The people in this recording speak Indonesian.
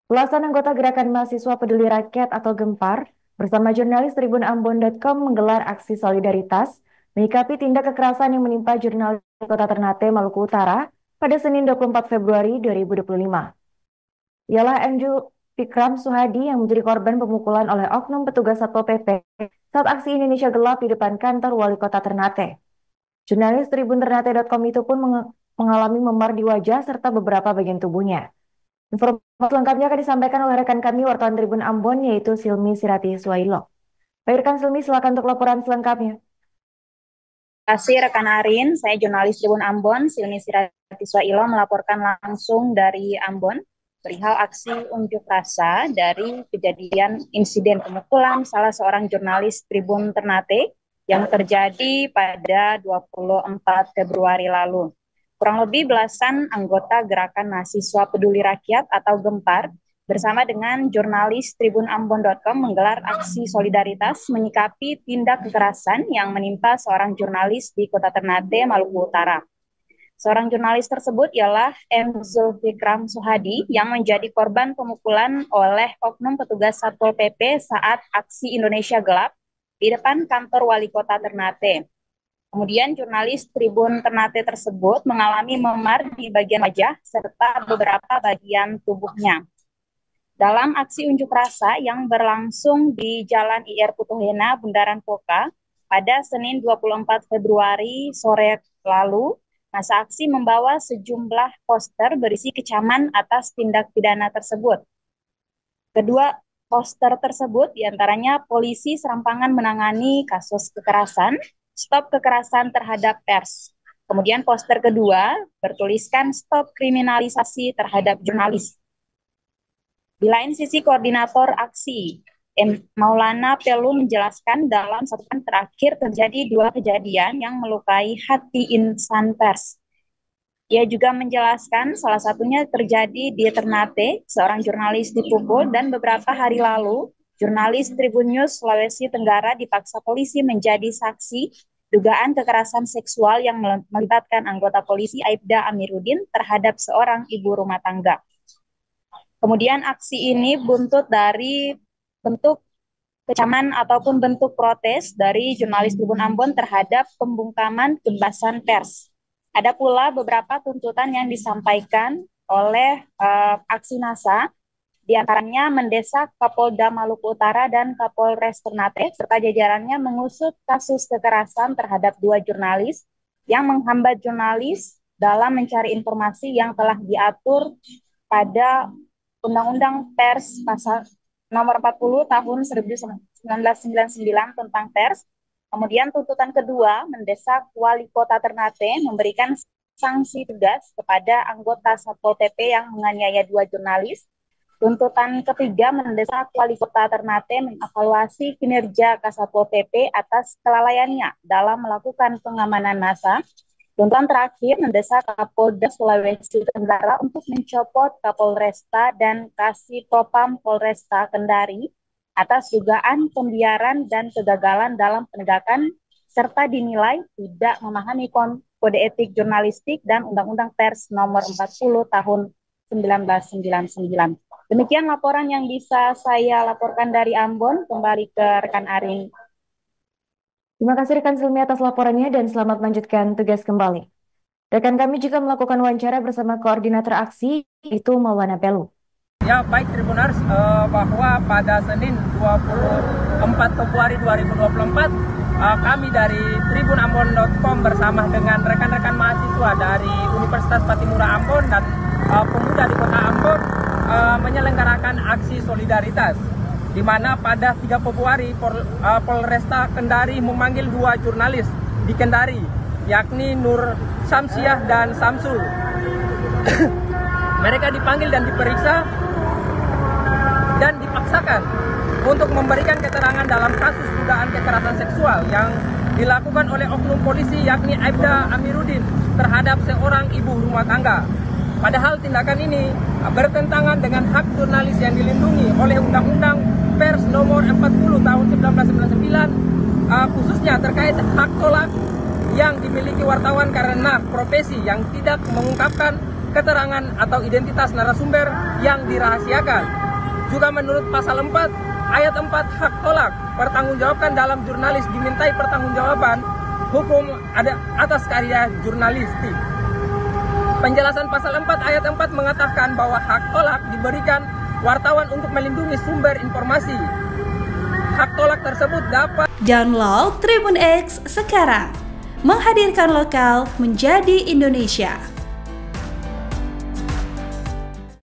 Belasan anggota Gerakan Mahasiswa Peduli Rakyat atau Gempar bersama jurnalis tribunambon.com menggelar aksi solidaritas menyikapi tindak kekerasan yang menimpa jurnalis di Kota Ternate, Maluku Utara pada Senin 24 Februari 2025. Ialah MJ Fikram Suhadi yang menjadi korban pemukulan oleh oknum petugas Satpol PP saat aksi Indonesia Gelap di depan kantor Wali Kota Ternate. Jurnalis tribunternate.com itu pun mengalami memar di wajah serta beberapa bagian tubuhnya. Informasi lengkapnya akan disampaikan oleh rekan kami wartawan Tribun Ambon yaitu Silmi Sirati Suwailo. Baik rekan Silmi, silakan untuk laporan selengkapnya. Terima kasih rekan Arin, saya jurnalis Tribun Ambon, Silmi Sirati Suwailo melaporkan langsung dari Ambon perihal aksi unjuk rasa dari kejadian insiden pemukulan salah seorang jurnalis Tribun Ternate yang terjadi pada 24 Februari lalu. Kurang lebih belasan anggota Gerakan Mahasiswa Peduli Rakyat atau Gempar bersama dengan jurnalis tribunambon.com menggelar aksi solidaritas menyikapi tindak kekerasan yang menimpa seorang jurnalis di Kota Ternate, Maluku Utara. Seorang jurnalis tersebut ialah MJ Fikram Suhadi yang menjadi korban pemukulan oleh oknum petugas Satpol PP saat aksi Indonesia Gelap di depan kantor Wali Kota Ternate. Kemudian jurnalis Tribun Ternate tersebut mengalami memar di bagian wajah serta beberapa bagian tubuhnya. Dalam aksi unjuk rasa yang berlangsung di Jalan IR Putuhena, Bundaran Poka, pada Senin 24 Februari sore lalu, masa aksi membawa sejumlah poster berisi kecaman atas tindak pidana tersebut. Kedua poster tersebut diantaranya polisi serampangan menangani kasus kekerasan, stop kekerasan terhadap pers. Kemudian poster kedua bertuliskan stop kriminalisasi terhadap jurnalis. Di lain sisi koordinator aksi, Maulana Pelu menjelaskan dalam satu pekan terakhir terjadi dua kejadian yang melukai hati insan pers. Ia juga menjelaskan salah satunya terjadi di Ternate, seorang jurnalis dipukul dan beberapa hari lalu, jurnalis Tribun News Sulawesi Tenggara dipaksa polisi menjadi saksi dugaan kekerasan seksual yang melibatkan anggota polisi Aibda Amiruddin terhadap seorang ibu rumah tangga. Kemudian aksi ini buntut dari bentuk kecaman ataupun bentuk protes dari jurnalis Tribun Ambon terhadap pembungkaman kebebasan pers. Ada pula beberapa tuntutan yang disampaikan oleh aksi massa, diantaranya mendesak Kapolda Maluku Utara dan Kapolres Ternate serta jajarannya mengusut kasus kekerasan terhadap dua jurnalis yang menghambat jurnalis dalam mencari informasi yang telah diatur pada Undang-Undang Pers Pasal Nomor 40 Tahun 1999 tentang pers. Kemudian tuntutan kedua mendesak Wali Kota Ternate memberikan sanksi tegas kepada anggota Satpol PP yang menganiaya dua jurnalis. Tuntutan ketiga mendesak Wali Kota Ternate mengevaluasi kinerja Kasatpol PP atas kelalaiannya dalam melakukan pengamanan massa. Tuntutan terakhir mendesak Kapolda Sulawesi Tenggara untuk mencopot Kapolresta dan Kasipropam Polresta Kendari atas dugaan pembiaran dan kegagalan dalam penegakan serta dinilai tidak memahami kode etik jurnalistik dan Undang-Undang Pers Nomor 40 Tahun 1999. Demikian laporan yang bisa saya laporkan dari Ambon. Kembali ke rekan Arin. Terima kasih rekan Silmi atas laporannya dan selamat melanjutkan tugas kembali. Rekan kami juga melakukan wawancara bersama koordinator aksi, itu Maulana Pelu. Ya, baik Tribuners, bahwa pada Senin 24 Februari 2024, kami dari tribunambon.com bersama dengan rekan-rekan mahasiswa dari Universitas Patimura Ambon dan pemuda di Kota Ambon menyelenggarakan aksi solidaritas, di mana pada 3 Februari Polresta Kendari memanggil dua jurnalis di Kendari, yakni Nur Samsiah dan Samsul. Mereka dipanggil dan diperiksa dan dipaksakan untuk memberikan keterangan dalam kasus dugaan kekerasan seksual yang dilakukan oleh oknum polisi yakni Aibda Amiruddin terhadap seorang ibu rumah tangga. Padahal tindakan ini bertentangan dengan hak jurnalis yang dilindungi oleh Undang-Undang Pers Nomor 40 Tahun 1999, khususnya terkait hak tolak yang dimiliki wartawan karena profesi yang tidak mengungkapkan keterangan atau identitas narasumber yang dirahasiakan. Juga menurut pasal 4 ayat 4 hak tolak pertanggungjawabkan dalam jurnalis dimintai pertanggungjawaban hukum atas karya jurnalistik. Penjelasan pasal 4 ayat 4 mengatakan bahwa hak tolak diberikan wartawan untuk melindungi sumber informasi. Hak tolak tersebut dapat download Tribun X sekarang, menghadirkan lokal menjadi Indonesia.